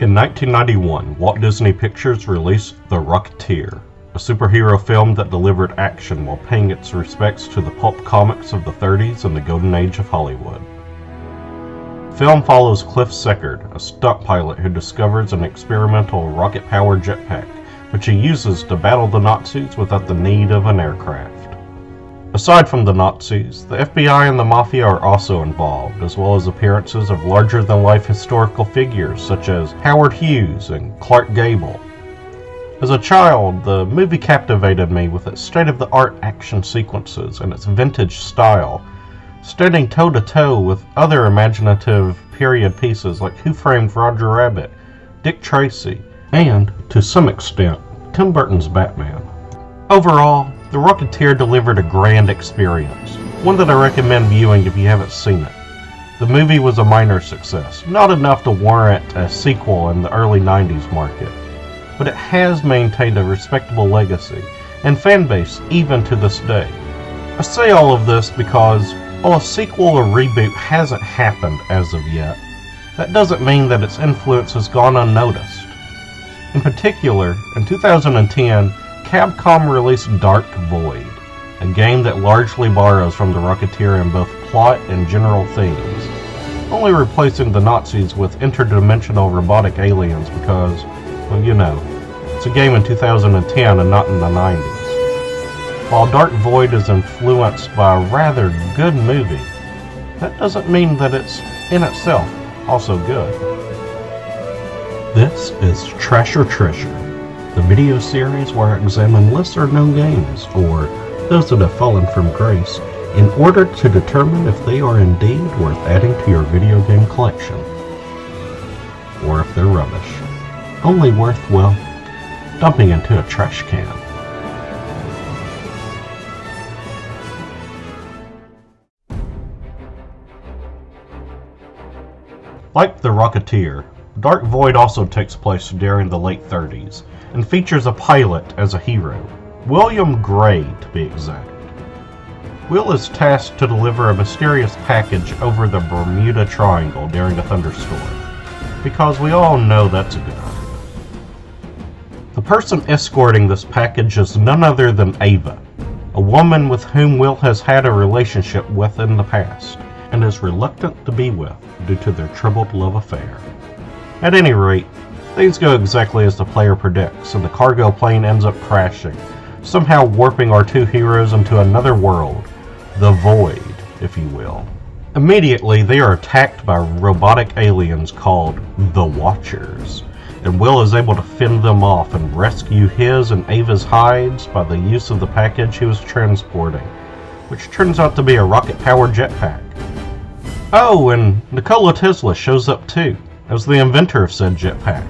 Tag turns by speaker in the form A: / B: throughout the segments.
A: In 1991, Walt Disney Pictures released The Rocketeer, a superhero film that delivered action while paying its respects to the pulp comics of the 30s and the golden age of Hollywood. The film follows Cliff Seckard, a stunt pilot who discovers an experimental rocket-powered jetpack, which he uses to battle the Nazis without the need of an aircraft. Aside from the Nazis, the FBI and the Mafia are also involved, as well as appearances of larger-than-life historical figures such as Howard Hughes and Clark Gable. As a child, the movie captivated me with its state-of-the-art action sequences and its vintage style, standing toe-to-toe with other imaginative period pieces like Who Framed Roger Rabbit, Dick Tracy, and, to some extent, Tim Burton's Batman. Overall, The Rocketeer delivered a grand experience, one that I recommend viewing if you haven't seen it. The movie was a minor success, not enough to warrant a sequel in the early 90s market, but it has maintained a respectable legacy and fanbase even to this day. I say all of this because, while a sequel or reboot hasn't happened as of yet, that doesn't mean that its influence has gone unnoticed. In particular, in 2010, Capcom released Dark Void, a game that largely borrows from The Rocketeer in both plot and general themes, only replacing the Nazis with interdimensional robotic aliens because, well, you know, it's a game in 2010 and not in the 90s. While Dark Void is influenced by a rather good movie, that doesn't mean that it's, in itself, also good. This is Trash or Treasure, the video series where I examine lesser-known games, or those that have fallen from grace, in order to determine if they are indeed worth adding to your video game collection, or if they're rubbish, only worth, well, dumping into a trash can. Like The Rocketeer, Dark Void also takes place during the late 30s, and features a pilot as a hero, William Gray to be exact. Will is tasked to deliver a mysterious package over the Bermuda Triangle during a thunderstorm, because we all know that's a good idea. The person escorting this package is none other than Ava, a woman with whom Will has had a relationship with in the past, and is reluctant to be with due to their troubled love affair. At any rate, things go exactly as the player predicts, and the cargo plane ends up crashing, somehow warping our two heroes into another world, the Void, if you will. Immediately, they are attacked by robotic aliens called the Watchers, and Will is able to fend them off and rescue his and Ava's hides by the use of the package he was transporting, which turns out to be a rocket-powered jetpack. Oh, and Nikola Tesla shows up too, as the inventor of said jetpack.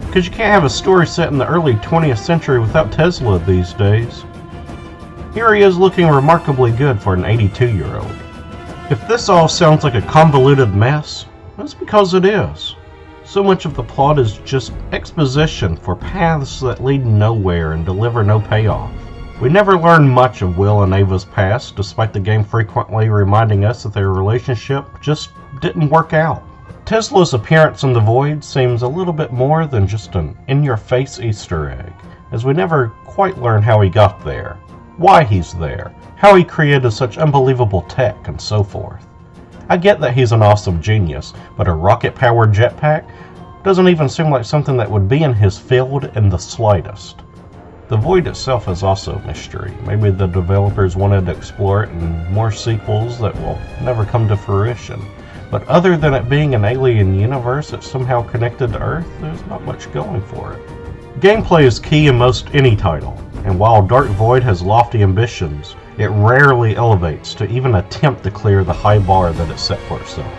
A: Because you can't have a story set in the early 20th century without Tesla these days. Here he is looking remarkably good for an 82-year-old. If this all sounds like a convoluted mess, that's because it is. So much of the plot is just exposition for paths that lead nowhere and deliver no payoff. We never learn much of Will and Ava's past, despite the game frequently reminding us that their relationship just didn't work out. Tesla's appearance in the Void seems a little bit more than just an in-your-face Easter egg, as we never quite learn how he got there, why he's there, how he created such unbelievable tech, and so forth. I get that he's an awesome genius, but a rocket-powered jetpack doesn't even seem like something that would be in his field in the slightest. The Void itself is also a mystery. Maybe the developers wanted to explore it in more sequels that will never come to fruition. But other than it being an alien universe that's somehow connected to Earth, there's not much going for it. Gameplay is key in most any title, and while Dark Void has lofty ambitions, it rarely elevates to even attempt to clear the high bar that it set for itself.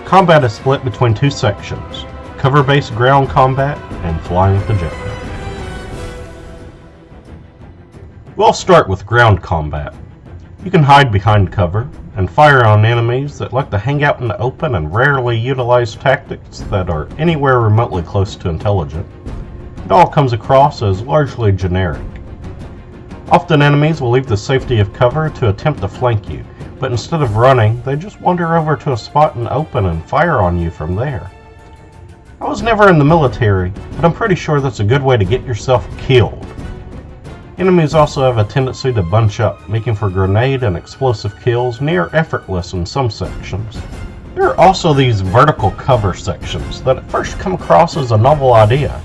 A: Combat is split between two sections, cover-based ground combat and flying with the jetpack. We'll start with ground combat. You can hide behind cover and fire on enemies that like to hang out in the open and rarely utilize tactics that are anywhere remotely close to intelligent. It all comes across as largely generic. Often enemies will leave the safety of cover to attempt to flank you, but instead of running, they just wander over to a spot in the open and fire on you from there. I was never in the military, but I'm pretty sure that's a good way to get yourself killed. Enemies also have a tendency to bunch up, making for grenade and explosive kills near effortless in some sections. There are also these vertical cover sections that at first come across as a novel idea.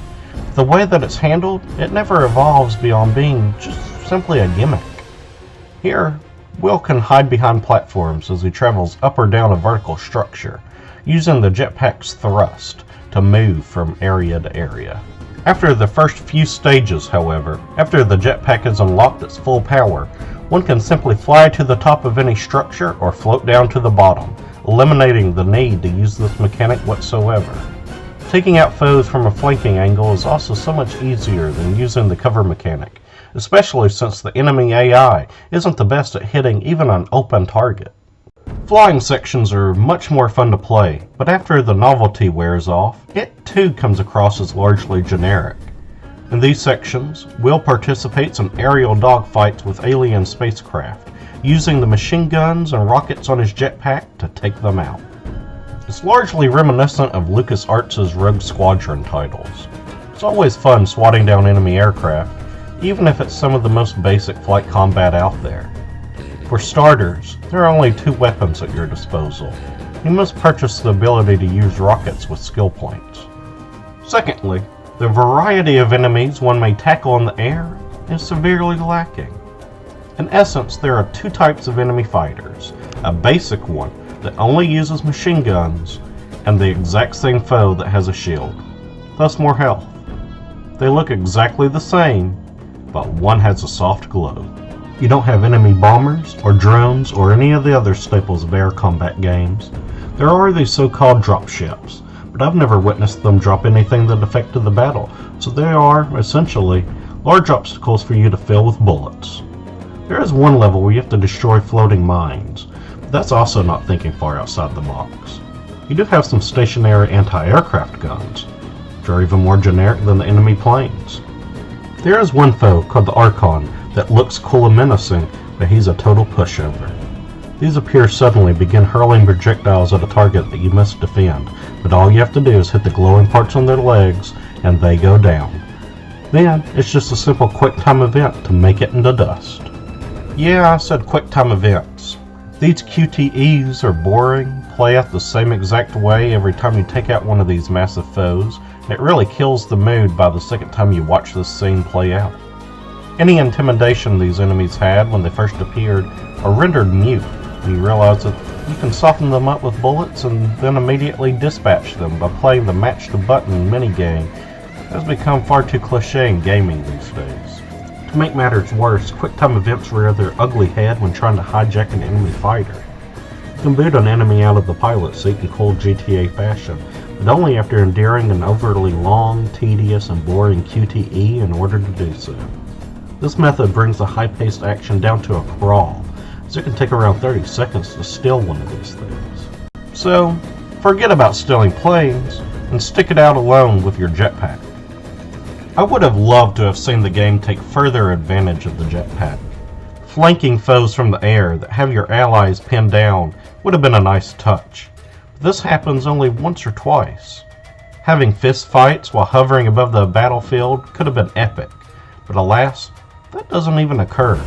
A: The way that it's handled, it never evolves beyond being just simply a gimmick. Here, Will can hide behind platforms as he travels up or down a vertical structure, using the jetpack's thrust to move from area to area. After the first few stages, however, after the jetpack has unlocked its full power, one can simply fly to the top of any structure or float down to the bottom, eliminating the need to use this mechanic whatsoever. Taking out foes from a flanking angle is also so much easier than using the cover mechanic, especially since the enemy AI isn't the best at hitting even an open target. Flying sections are much more fun to play, but after the novelty wears off, it too comes across as largely generic. In these sections, Will participates in aerial dogfights with alien spacecraft, using the machine guns and rockets on his jetpack to take them out. It's largely reminiscent of LucasArts' Rogue Squadron titles. It's always fun swatting down enemy aircraft, even if it's some of the most basic flight combat out there. For starters, there are only 2 weapons at your disposal. You must purchase the ability to use rockets with skill points. Secondly, the variety of enemies one may tackle in the air is severely lacking. In essence, there are 2 types of enemy fighters, a basic one that only uses machine guns, and the exact same foe that has a shield, thus more health. They look exactly the same, but one has a soft glow. You don't have enemy bombers, or drones, or any of the other staples of air combat games. There are these so-called dropships, but I've never witnessed them drop anything that affected the battle, so they are, essentially, large obstacles for you to fill with bullets. There is one level where you have to destroy floating mines, but that's also not thinking far outside the box. You do have some stationary anti-aircraft guns, which are even more generic than the enemy planes. There is one foe called the Archon that looks cool and menacing, but he's a total pushover. These appear suddenly, begin hurling projectiles at a target that you must defend, but all you have to do is hit the glowing parts on their legs, and they go down. Then, it's just a simple quick-time event to make it into dust. Yeah, I said quick-time events. These QTEs are boring, play out the same exact way every time you take out one of these massive foes, and it really kills the mood by the second time you watch this scene play out. Any intimidation these enemies had when they first appeared are rendered mute when you realize that you can soften them up with bullets and then immediately dispatch them by playing the match the button minigame that has become far too cliche in gaming these days. To make matters worse, quick-time events rear their ugly head when trying to hijack an enemy fighter. You can boot an enemy out of the pilot seat in cool GTA fashion, but only after enduring an overly long, tedious, and boring QTE in order to do so. This method brings the high-paced action down to a crawl, as it can take around 30 seconds to steal one of these things. So, forget about stealing planes, and stick it out alone with your jetpack. I would have loved to have seen the game take further advantage of the jetpack. Flanking foes from the air that have your allies pinned down would have been a nice touch, but this happens only once or twice. Having fist fights while hovering above the battlefield could have been epic, but alas, that doesn't even occur.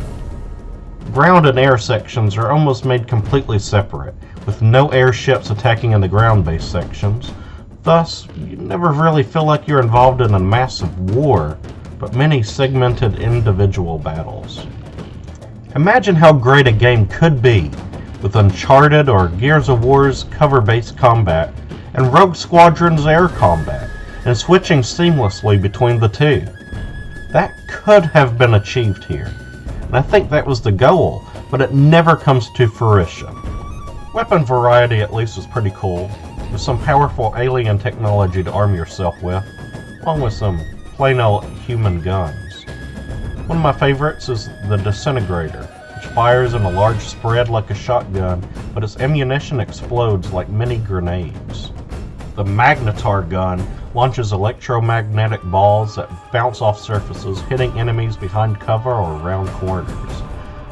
A: Ground and air sections are almost made completely separate, with no airships attacking in the ground-based sections. Thus, you never really feel like you're involved in a massive war, but many segmented individual battles. Imagine how great a game could be with Uncharted or Gears of War's cover-based combat and Rogue Squadron's air combat, and switching seamlessly between the two. That could have been achieved here, and I think that was the goal, but it never comes to fruition. Weapon variety at least is pretty cool, with some powerful alien technology to arm yourself with, along with some plain old human guns. One of my favorites is the Disintegrator, which fires in a large spread like a shotgun, but its ammunition explodes like mini grenades. The Magnetar gun launches electromagnetic balls that bounce off surfaces, hitting enemies behind cover or around corners.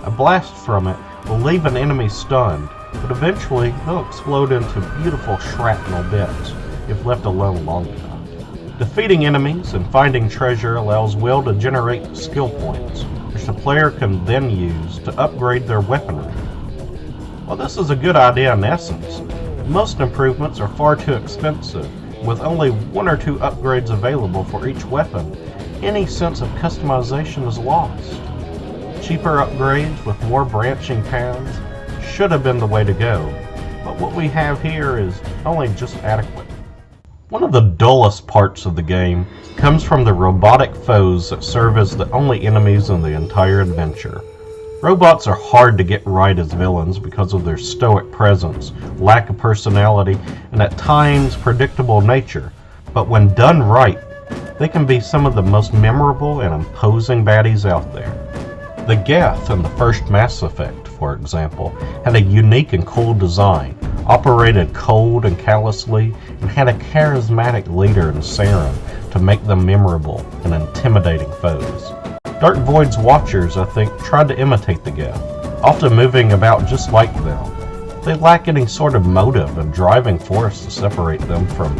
A: A blast from it will leave an enemy stunned, but eventually they'll explode into beautiful shrapnel bits, if left alone long enough. Defeating enemies and finding treasure allows Will to generate skill points, which the player can then use to upgrade their weaponry. While this is a good idea in essence, most improvements are far too expensive. With only one or two upgrades available for each weapon, any sense of customization is lost. Cheaper upgrades with more branching paths should have been the way to go, but what we have here is only just adequate. One of the dullest parts of the game comes from the robotic foes that serve as the only enemies in the entire adventure. Robots are hard to get right as villains because of their stoic presence, lack of personality, and at times predictable nature, but when done right, they can be some of the most memorable and imposing baddies out there. The Geth in the first Mass Effect, for example, had a unique and cool design, operated cold and callously, and had a charismatic leader in Saren to make them memorable and intimidating foes. Dark Void's Watchers, I think, tried to imitate the Geth, often moving about just like them. They lack any sort of motive and driving force to separate them from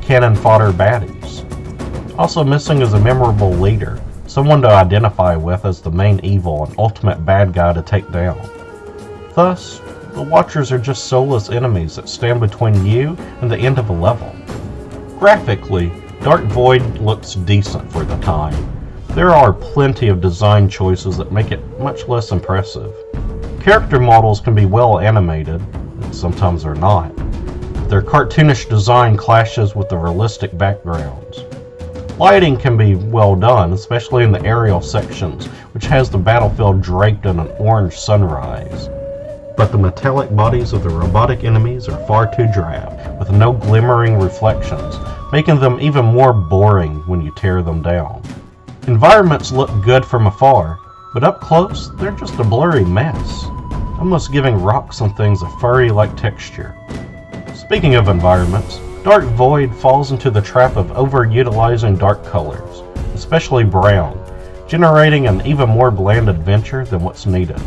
A: cannon fodder baddies. Also missing is a memorable leader, someone to identify with as the main evil and ultimate bad guy to take down. Thus, the Watchers are just soulless enemies that stand between you and the end of a level. Graphically, Dark Void looks decent for the time. There are plenty of design choices that make it much less impressive. Character models can be well animated, and sometimes they're not. Their cartoonish design clashes with the realistic backgrounds. Lighting can be well done, especially in the aerial sections, which has the battlefield draped in an orange sunrise. But the metallic bodies of the robotic enemies are far too drab, with no glimmering reflections, making them even more boring when you tear them down. Environments look good from afar, but up close, they're just a blurry mess, almost giving rocks and things a furry-like texture. Speaking of environments, Dark Void falls into the trap of overutilizing dark colors, especially brown, generating an even more bland adventure than what's needed.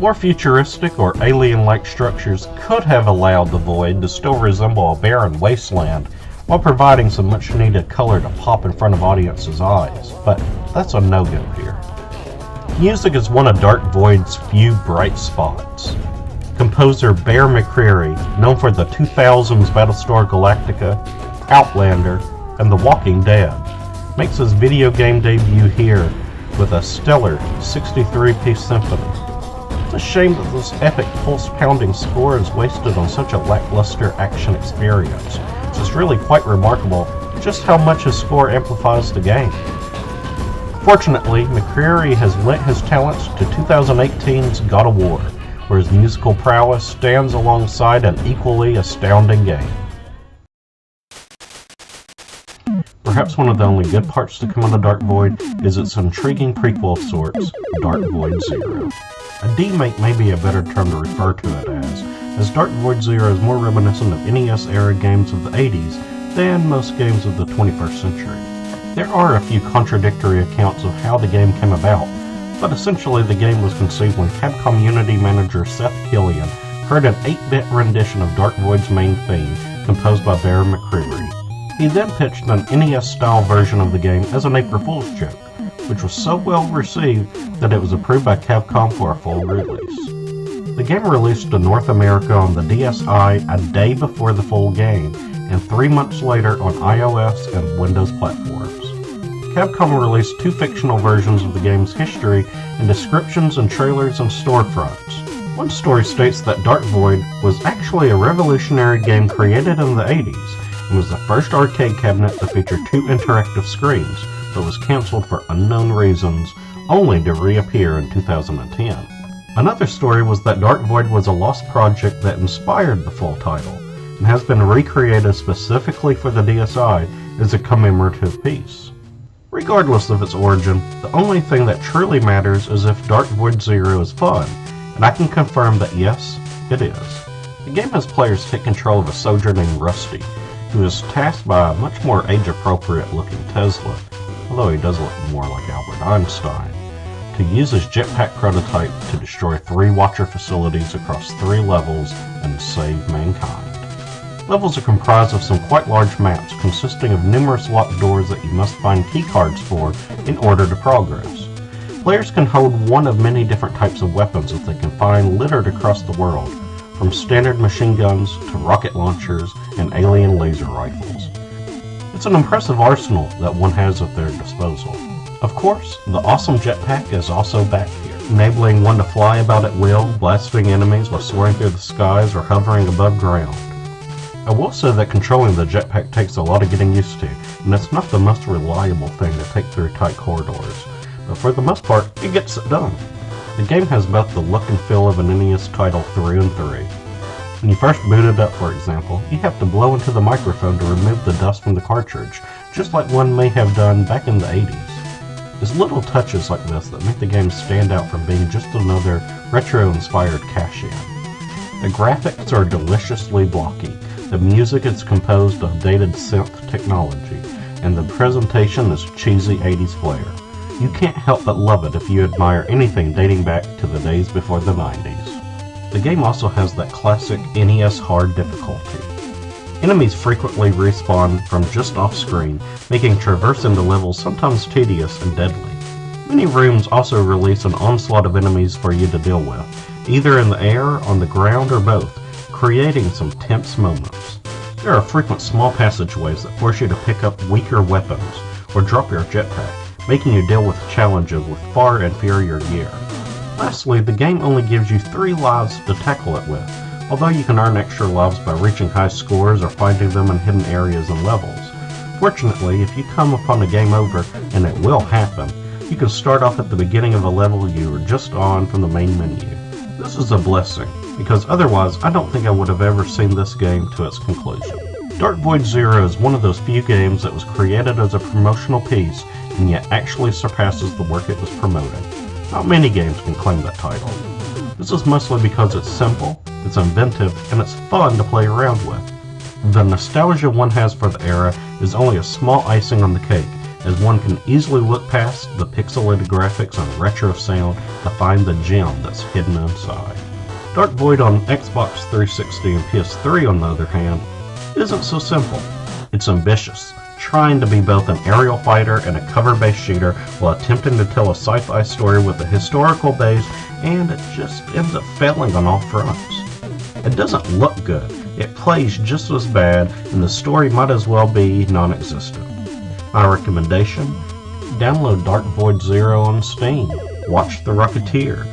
A: More futuristic or alien-like structures could have allowed the Void to still resemble a barren wasteland while providing some much-needed color to pop in front of audiences' eyes, but that's a no-go here. Music is one of Dark Void's few bright spots. Composer Bear McCreary, known for the 2000s Battlestar Galactica, Outlander, and The Walking Dead, makes his video game debut here with a stellar 63-piece symphony. It's a shame that this epic pulse-pounding score is wasted on such a lackluster action experience. It's really quite remarkable just how much his score amplifies the game. Fortunately, McCreary has lent his talents to 2018's God of War, where his musical prowess stands alongside an equally astounding game. Perhaps one of the only good parts to come out of Dark Void is its intriguing prequel of sorts, Dark Void Zero. A demake may be a better term to refer to it as Dark Void Zero is more reminiscent of NES-era games of the 80s than most games of the 21st century. There are a few contradictory accounts of how the game came about, but essentially the game was conceived when Capcom Unity manager Seth Killian heard an 8-bit rendition of Dark Void's main theme, composed by Bear McCreary. He then pitched an NES-style version of the game as an April Fool's joke, which was so well received that it was approved by Capcom for a full release. The game released to North America on the DSi a day before the full game, and 3 months later on iOS and Windows platforms. Capcom released 2 fictional versions of the game's history in descriptions and trailers and storefronts. One story states that Dark Void was actually a revolutionary game created in the 80s, and was the first arcade cabinet to feature 2 interactive screens, but was cancelled for unknown reasons, only to reappear in 2010. Another story was that Dark Void was a lost project that inspired the full title, and has been recreated specifically for the DSi as a commemorative piece. Regardless of its origin, the only thing that truly matters is if Dark Void Zero is fun, and I can confirm that yes, it is. The game has players take control of a soldier named Rusty, who is tasked by a much more age-appropriate looking Tesla, although he does look more like Albert Einstein, to use his jetpack prototype to destroy 3 Watcher facilities across 3 levels and save mankind. Levels are comprised of some quite large maps consisting of numerous locked doors that you must find keycards for in order to progress. Players can hold one of many different types of weapons that they can find littered across the world, from standard machine guns to rocket launchers and alien laser rifles. It's an impressive arsenal that one has at their disposal. Of course, the awesome jetpack is also back here, enabling one to fly about at will, blasting enemies while soaring through the skies or hovering above ground. I will say that controlling the jetpack takes a lot of getting used to, and it's not the most reliable thing to take through tight corridors, but for the most part, it gets it done. The game has both the look and feel of an NES title through and through. When you first boot it up, for example, you have to blow into the microphone to remove the dust from the cartridge, just like one may have done back in the 80s. It's little touches like this that make the game stand out from being just another retro-inspired cash-in. The graphics are deliciously blocky, the music is composed of dated synth technology, and the presentation is cheesy 80s flair. You can't help but love it if you admire anything dating back to the days before the 90s. The game also has that classic NES hard difficulty. Enemies frequently respawn from just off screen, making traversing the levels sometimes tedious and deadly. Many rooms also release an onslaught of enemies for you to deal with, either in the air, on the ground, or both, creating some tense moments. There are frequent small passageways that force you to pick up weaker weapons or drop your jetpack, making you deal with challenges with far inferior gear. Lastly, the game only gives you 3 lives to tackle it with, although you can earn extra lives by reaching high scores or finding them in hidden areas and levels. Fortunately, if you come upon a game over, and it will happen, you can start off at the beginning of a level you were just on from the main menu. This is a blessing, because otherwise I don't think I would have ever seen this game to its conclusion. Dark Void Zero is one of those few games that was created as a promotional piece and yet actually surpasses the work it was promoting. Not many games can claim that title. This is mostly because it's simple, it's inventive, and it's fun to play around with. The nostalgia one has for the era is only a small icing on the cake, as one can easily look past the pixelated graphics and retro sound to find the gem that's hidden inside. Dark Void on Xbox 360 and PS3, on the other hand, isn't so simple. It's ambitious, trying to be both an aerial fighter and a cover-based shooter while attempting to tell a sci-fi story with a historical base, and it just ends up failing on all fronts. It doesn't look good, it plays just as bad, and the story might as well be non-existent. My recommendation? Download Dark Void Zero on Steam, watch The Rocketeer,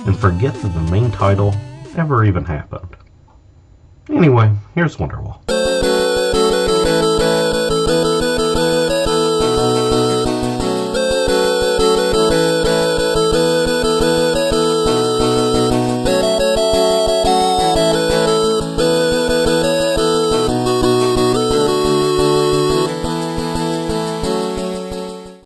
A: and forget that the main title ever even happened. Anyway, here's Wonderwall.